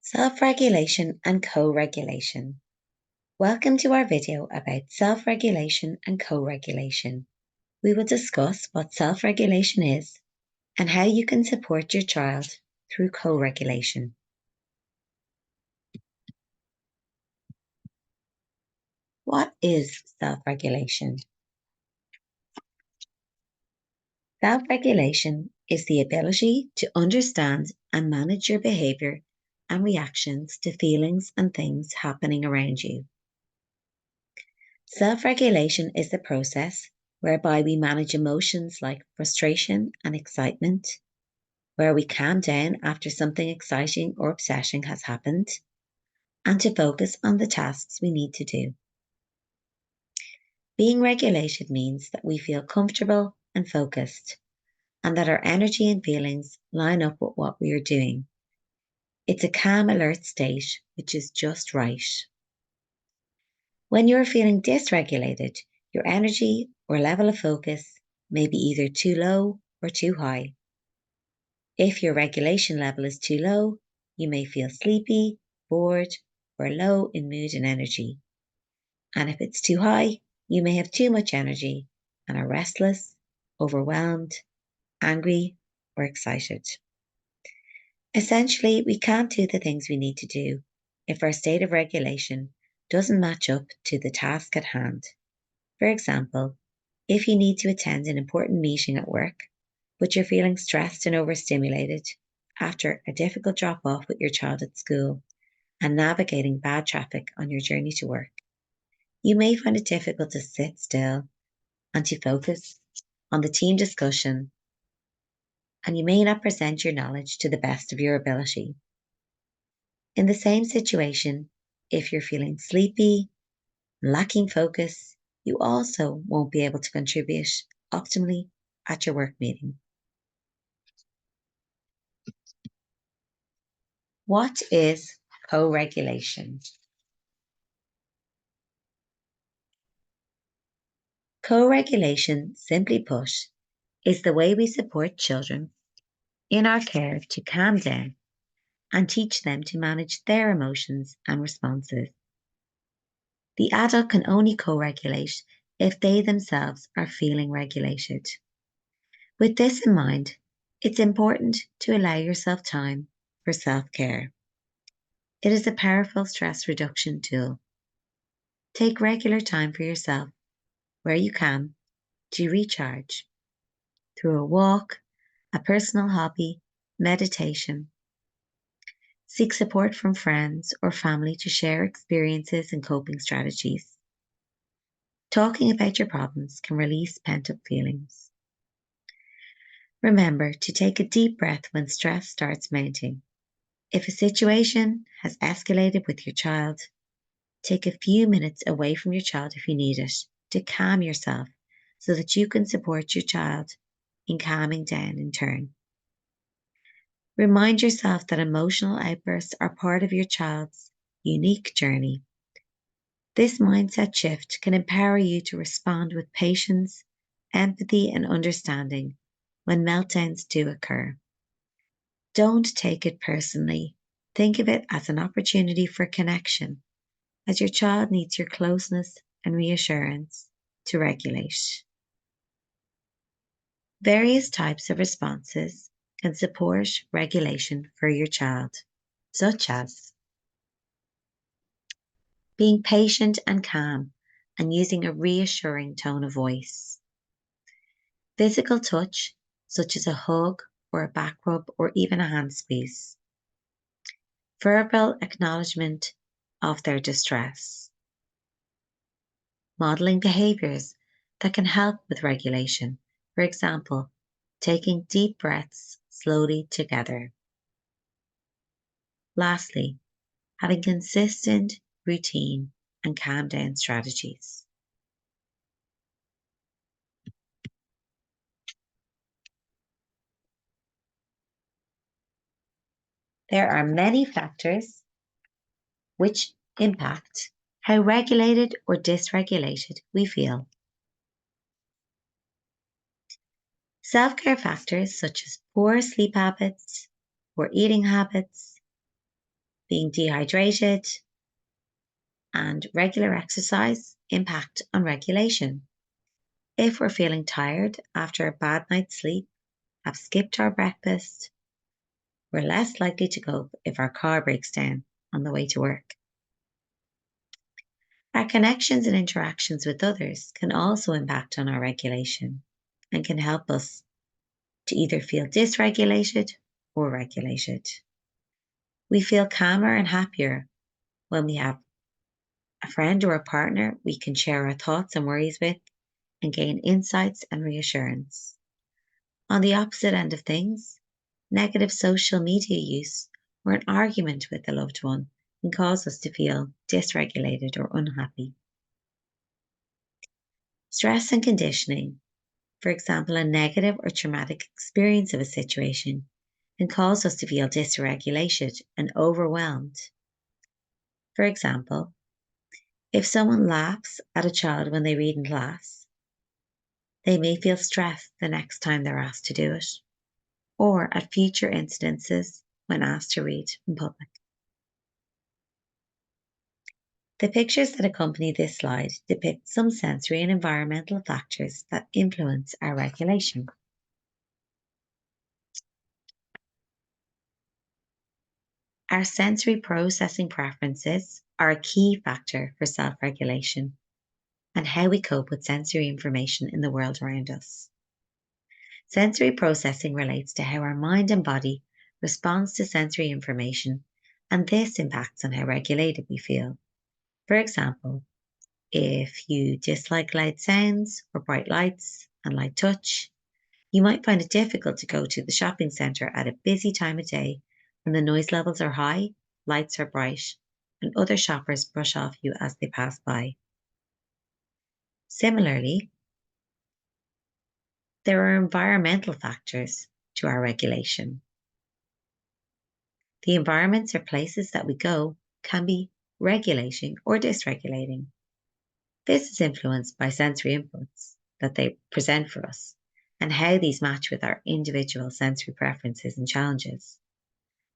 Self-regulation and co-regulation. Welcome to our video about self-regulation and co-regulation. We will discuss what self-regulation is and how you can support your child through co-regulation. What is self-regulation? Self-regulation is the ability to understand and manage your behaviour and reactions to feelings and things happening around you. Self-regulation is the process whereby we manage emotions like frustration and excitement, where we calm down after something exciting or upsetting has happened, and to focus on the tasks we need to do. Being regulated means that we feel comfortable and focused, and that our energy and feelings line up with what we are doing. It's a calm, alert state, which is just right. When you're feeling dysregulated, your energy or level of focus may be either too low or too high. If your regulation level is too low, you may feel sleepy, bored, or low in mood and energy. And if it's too high, you may have too much energy and are restless, overwhelmed, angry, or excited. Essentially, we can't do the things we need to do if our state of regulation doesn't match up to the task at hand. For example, if you need to attend an important meeting at work, but you're feeling stressed and overstimulated after a difficult drop-off with your child at school and navigating bad traffic on your journey to work, you may find it difficult to sit still and to focus on the team discussion, and you may not present your knowledge to the best of your ability. In the same situation, if you're feeling sleepy, lacking focus, you also won't be able to contribute optimally at your work meeting. What is co-regulation? Co-regulation, simply put, is the way we support children in our care to calm down and teach them to manage their emotions and responses. The adult can only co-regulate if they themselves are feeling regulated. With this in mind, it's important to allow yourself time for self-care. It is a powerful stress reduction tool. Take regular time for yourself where you can to recharge through a walk, a personal hobby, meditation. Seek support from friends or family to share experiences and coping strategies. Talking about your problems can release pent-up feelings. Remember to take a deep breath when stress starts mounting. If a situation has escalated with your child, take a few minutes away from your child if you need it to calm yourself so that you can support your child in calming down in turn. Remind yourself that emotional outbursts are part of your child's unique journey. This mindset shift can empower you to respond with patience, empathy, and understanding when meltdowns do occur. Don't take it personally. Think of it as an opportunity for connection, as your child needs your closeness and reassurance to regulate. Various types of responses can support regulation for your child, such as being patient and calm and using a reassuring tone of voice. Physical touch, such as a hug or a back rub or even a hand squeeze. Verbal acknowledgement of their distress. Modeling behaviors that can help with regulation. For example, taking deep breaths slowly together. Lastly, having consistent routine and calm down strategies. There are many factors which impact how regulated or dysregulated we feel. Self-care factors such as poor sleep habits, poor eating habits, being dehydrated, and regular exercise impact on regulation. If we're feeling tired after a bad night's sleep, have skipped our breakfast, we're less likely to cope if our car breaks down on the way to work. Our connections and interactions with others can also impact on our regulation and can help us to either feel dysregulated or regulated. We feel calmer and happier when we have a friend or a partner we can share our thoughts and worries with and gain insights and reassurance. On the opposite end of things, negative social media use or an argument with a loved one can cause us to feel dysregulated or unhappy. Stress and conditioning, for example, a negative or traumatic experience of a situation, can cause us to feel dysregulated and overwhelmed. For example, if someone laughs at a child when they read in class, they may feel stressed the next time they're asked to do it, or at future incidences when asked to read in public. The pictures that accompany this slide depict some sensory and environmental factors that influence our regulation. Our sensory processing preferences are a key factor for self-regulation and how we cope with sensory information in the world around us. Sensory processing relates to how our mind and body responds to sensory information, and this impacts on how regulated we feel. For example, if you dislike loud sounds or bright lights and light touch, you might find it difficult to go to the shopping centre at a busy time of day when the noise levels are high, lights are bright, and other shoppers brush off you as they pass by. Similarly, there are environmental factors to our regulation. The environments or places that we go can be regulating or dysregulating. This is influenced by sensory inputs that they present for us and how these match with our individual sensory preferences and challenges.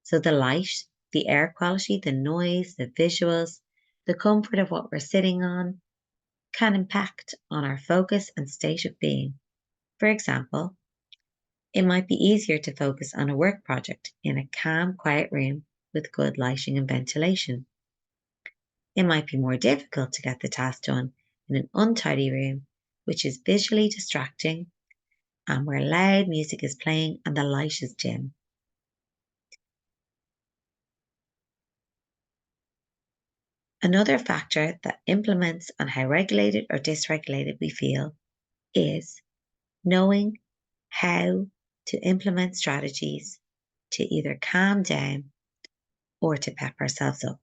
So the light, the air quality, the noise, the visuals, the comfort of what we're sitting on can impact on our focus and state of being. For example, it might be easier to focus on a work project in a calm, quiet room with good lighting and ventilation. It might be more difficult to get the task done in an untidy room, which is visually distracting and where loud music is playing and the light is dim. Another factor that implements on how regulated or dysregulated we feel is knowing how to implement strategies to either calm down or to pep ourselves up.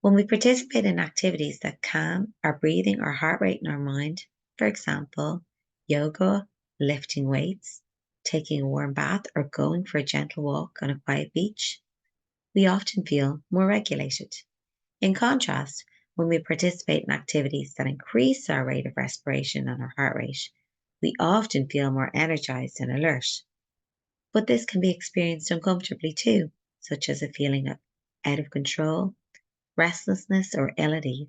When we participate in activities that calm our breathing, our heart rate, and our mind, for example, yoga, lifting weights, taking a warm bath, or going for a gentle walk on a quiet beach, we often feel more regulated. In contrast, when we participate in activities that increase our rate of respiration and our heart rate, we often feel more energized and alert. But this can be experienced uncomfortably too, such as a feeling of out of control, restlessness, or ill at ease.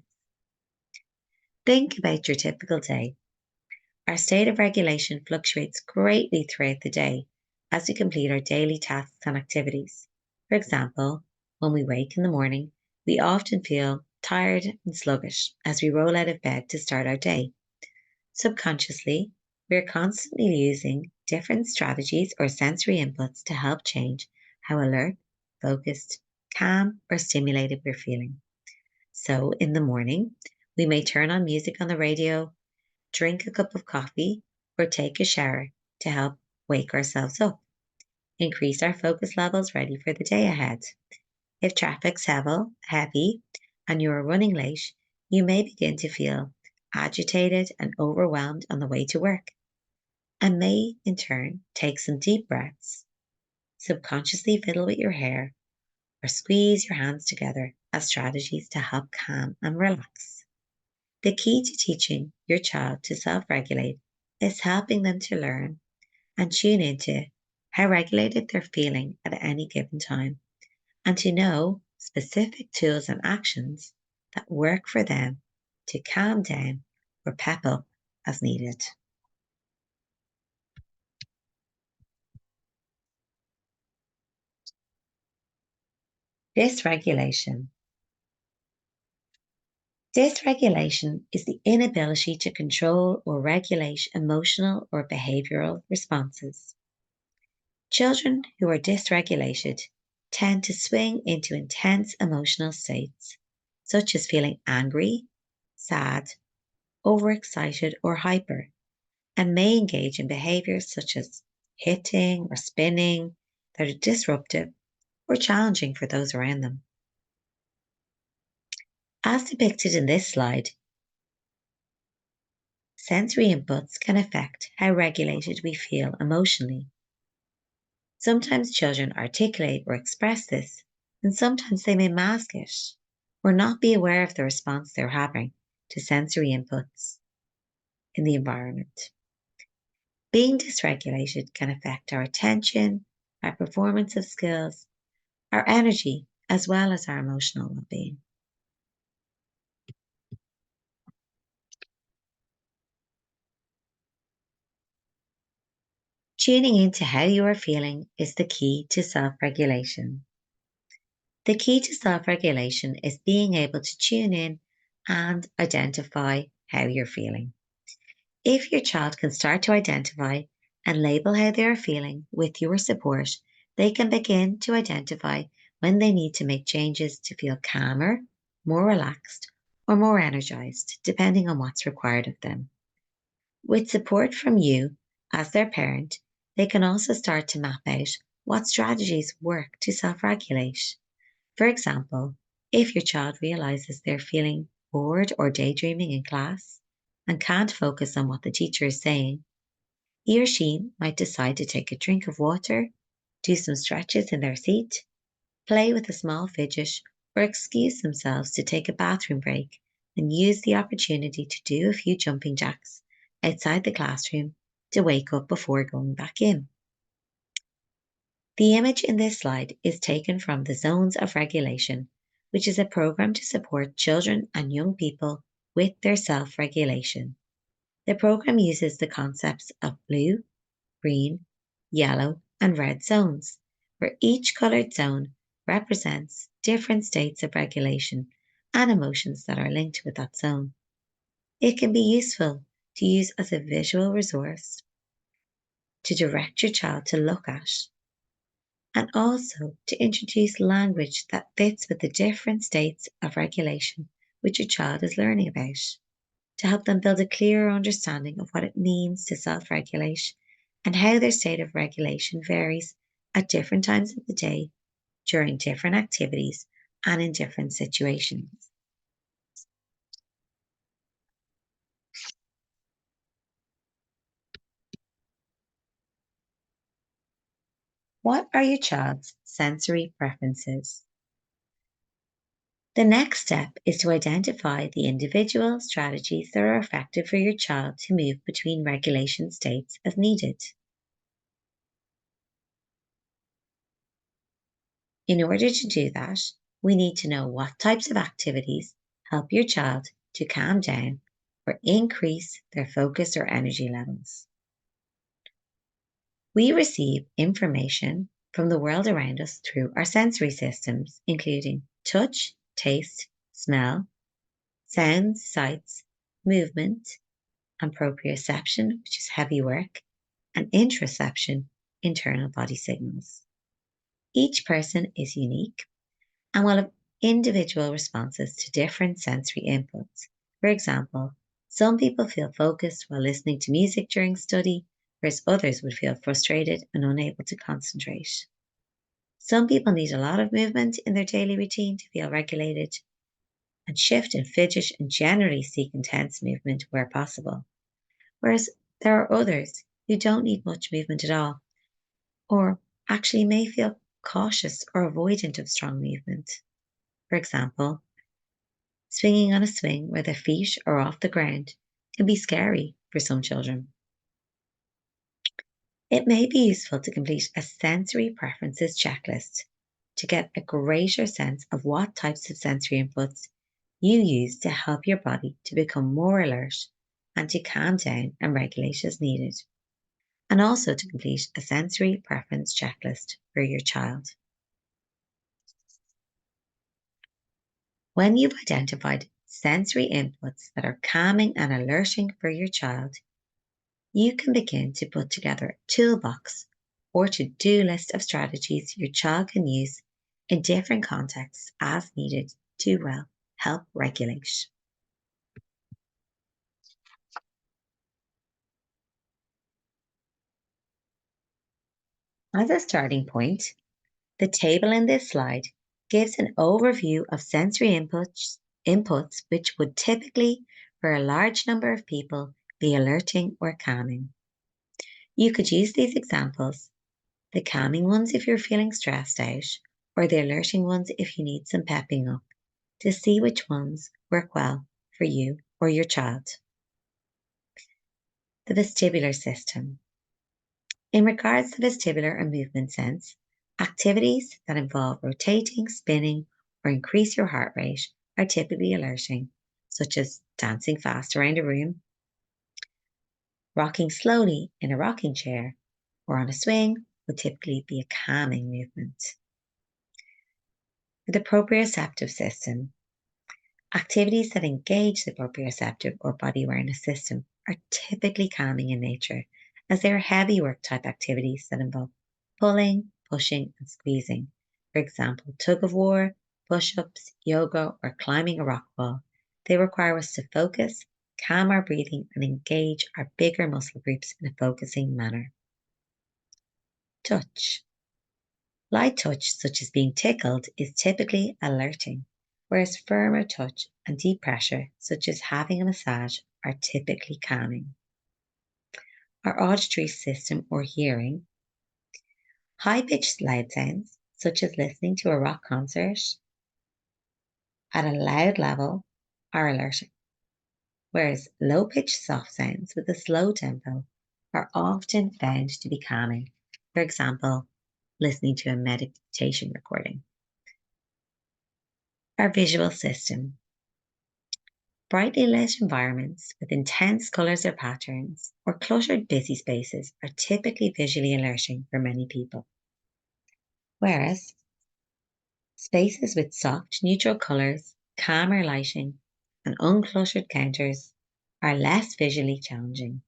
Think about your typical day. Our state of regulation fluctuates greatly throughout the day as we complete our daily tasks and activities. For example, when we wake in the morning, we often feel tired and sluggish as we roll out of bed to start our day. Subconsciously, we are constantly using different strategies or sensory inputs to help change how alert, focused, calm, or stimulated we're feeling. So in the morning, we may turn on music on the radio, drink a cup of coffee, or take a shower to help wake ourselves up, increase our focus levels ready for the day ahead. If traffic's heavy and you are running late, you may begin to feel agitated and overwhelmed on the way to work, and may in turn take some deep breaths, subconsciously fiddle with your hair, or squeeze your hands together as strategies to help calm and relax. The key to teaching your child to self-regulate is helping them to learn and tune into how regulated they're feeling at any given time, and to know specific tools and actions that work for them to calm down or pep up as needed. Dysregulation. Dysregulation is the inability to control or regulate emotional or behavioral responses. Children who are dysregulated tend to swing into intense emotional states, such as feeling angry, sad, overexcited, or hyper, and may engage in behaviors such as hitting or spinning that are disruptive or challenging for those around them. As depicted in this slide, sensory inputs can affect how regulated we feel emotionally. Sometimes children articulate or express this, and sometimes they may mask it or not be aware of the response they're having to sensory inputs in the environment. Being dysregulated can affect our attention, our performance of skills, our energy, as well as our emotional well-being. Tuning into how you are feeling is the key to self-regulation. The key to self-regulation is being able to tune in and identify how you're feeling. If your child can start to identify and label how they are feeling with your support, they can begin to identify when they need to make changes to feel calmer, more relaxed, or more energized, depending on what's required of them. With support from you as their parent, they can also start to map out what strategies work to self-regulate. For example, if your child realizes they're feeling bored or daydreaming in class and can't focus on what the teacher is saying, he or she might decide to take a drink of water, do some stretches in their seat, play with a small fidget, or excuse themselves to take a bathroom break and use the opportunity to do a few jumping jacks outside the classroom to wake up before going back in. The image in this slide is taken from the Zones of Regulation, which is a program to support children and young people with their self-regulation. The program uses the concepts of blue, green, yellow, and red zones, where each colored zone represents different states of regulation and emotions that are linked with that zone. It can be useful to use as a visual resource to direct your child to look at, and also to introduce language that fits with the different states of regulation which your child is learning about, to help them build a clearer understanding of what it means to self-regulate and how their state of regulation varies at different times of the day, during different activities, and in different situations. What are your child's sensory preferences? The next step is to identify the individual strategies that are effective for your child to move between regulation states as needed. In order to do that, we need to know what types of activities help your child to calm down or increase their focus or energy levels. We receive information from the world around us through our sensory systems, including touch, taste, smell, sounds, sights, movement, and proprioception, which is heavy work, and interoception, internal body signals. Each person is unique and will have individual responses to different sensory inputs. For example, some people feel focused while listening to music during study, whereas others would feel frustrated and unable to concentrate. Some people need a lot of movement in their daily routine to feel regulated, and shift and fidget and generally seek intense movement where possible. Whereas there are others who don't need much movement at all, or actually may feel cautious or avoidant of strong movement. For example, swinging on a swing where their feet are off the ground can be scary for some children. It may be useful to complete a sensory preferences checklist to get a greater sense of what types of sensory inputs you use to help your body to become more alert and to calm down and regulate as needed, and also to complete a sensory preference checklist for your child. When you've identified sensory inputs that are calming and alerting for your child, you can begin to put together a toolbox or to-do list of strategies your child can use in different contexts as needed to help regulate. As a starting point, the table in this slide gives an overview of sensory inputs which would typically, for a large number of people, be alerting or calming. You could use these examples, the calming ones if you're feeling stressed out, or the alerting ones if you need some pepping up, to see which ones work well for you or your child. The vestibular system. In regards to vestibular and movement sense, activities that involve rotating, spinning, or increase your heart rate are typically alerting, such as dancing fast around a room, rocking slowly in a rocking chair, or on a swing would typically be a calming movement. The proprioceptive system. Activities that engage the proprioceptive or body awareness system are typically calming in nature, as they are heavy work type activities that involve pulling, pushing, and squeezing. For example, tug of war, push-ups, yoga, or climbing a rock wall. They require us to focus, calm our breathing, and engage our bigger muscle groups in a focusing manner. Touch. Light touch, such as being tickled, is typically alerting, whereas firmer touch and deep pressure, such as having a massage, are typically calming. Our auditory system or hearing. High-pitched loud sounds, such as listening to a rock concert at a loud level, are alerting, whereas low-pitched soft sounds with a slow tempo are often found to be calming. For example, listening to a meditation recording. Our visual system. Brightly lit environments with intense colours or patterns, or cluttered busy spaces are typically visually alerting for many people. Whereas spaces with soft, neutral colours, calmer lighting, and uncluttered counters are less visually challenging.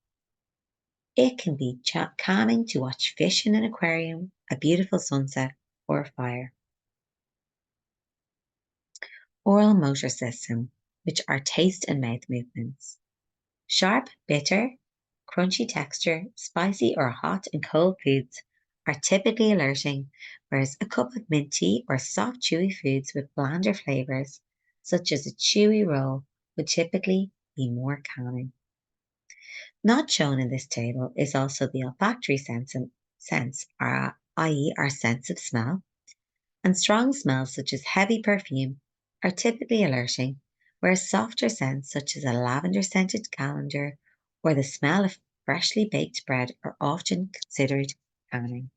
It can be calming to watch fish in an aquarium, a beautiful sunset, or a fire. Oral motor system, which are taste and mouth movements. Sharp, bitter, crunchy texture, spicy or hot and cold foods are typically alerting, whereas a cup of mint tea or soft chewy foods with blander flavours, such as a chewy roll, would typically be more calming. Not shown in this table is also the olfactory sense, i.e. our sense of smell, and strong smells such as heavy perfume are typically alerting, whereas softer scents such as a lavender scented calendar or the smell of freshly baked bread are often considered calming.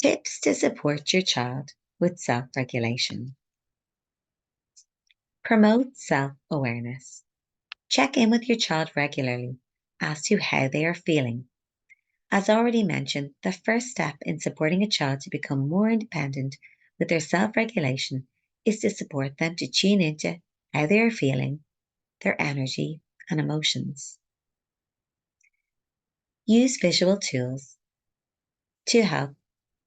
Tips to support your child with self-regulation. Promote self-awareness. Check in with your child regularly as to how they are feeling. As already mentioned, the first step in supporting a child to become more independent with their self-regulation is to support them to tune into how they are feeling, their energy and emotions. Use visual tools to help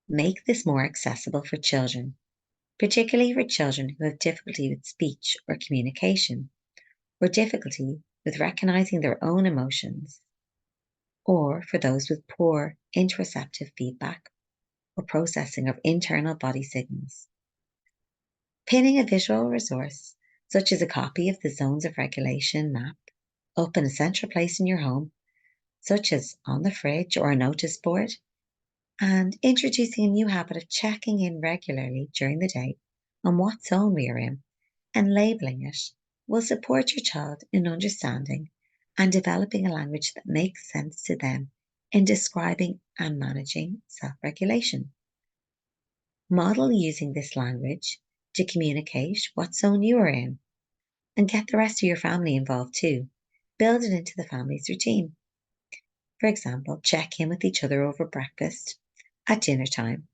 make this more accessible for children, particularly for children who have difficulty with speech or communication, or difficulty with recognizing their own emotions, or for those with poor interoceptive feedback or processing of internal body signals. Pinning a visual resource, such as a copy of the Zones of Regulation map, up in a central place in your home, such as on the fridge or a notice board, and introducing a new habit of checking in regularly during the day on what zone we are in and labelling it will support your child in understanding and developing a language that makes sense to them in describing and managing self-regulation. Model using this language to communicate what zone you are in and get the rest of your family involved too. Build it into the family's routine. For example, check in with each other over breakfast, at dinner time,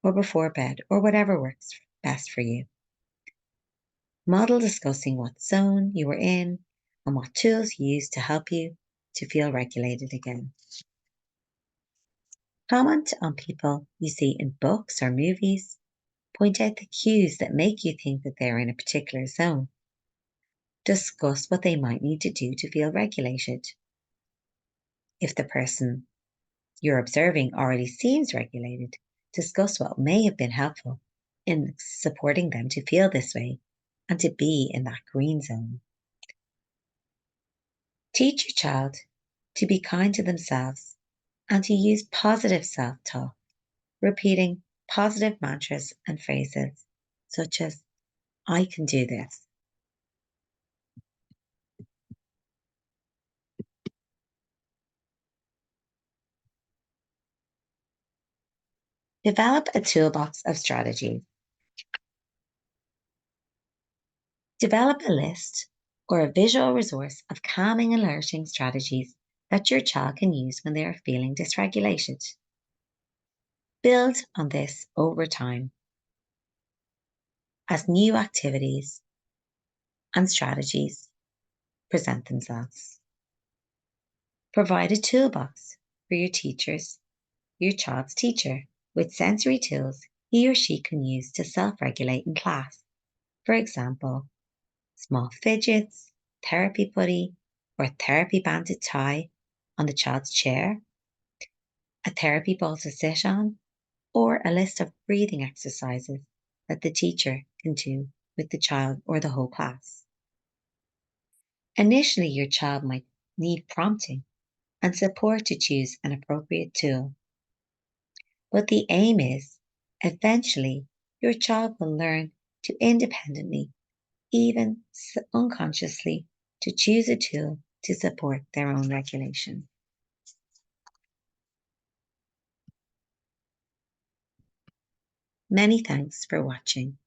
or before bed, or whatever works best for you. Model discussing what zone you are in and what tools you use to help you to feel regulated again. Comment on people you see in books or movies. Point out the cues that make you think that they're in a particular zone. Discuss what they might need to do to feel regulated. If the person you're observing already seems regulated, discuss what may have been helpful in supporting them to feel this way and to be in that green zone. Teach your child to be kind to themselves and to use positive self-talk, repeating positive mantras and phrases such as, I can do this. Develop a toolbox of strategies. Develop a list or a visual resource of calming and alerting strategies that your child can use when they are feeling dysregulated. Build on this over time as new activities and strategies present themselves. Provide a toolbox for your child's teacher, with sensory tools he or she can use to self-regulate in class. For example, small fidgets, therapy buddy, or therapy band to tie on the child's chair, a therapy ball to sit on, or a list of breathing exercises that the teacher can do with the child or the whole class. Initially, your child might need prompting and support to choose an appropriate tool. But the aim is, eventually, your child will learn to independently, even unconsciously, to choose a tool to support their own regulation. Many thanks for watching.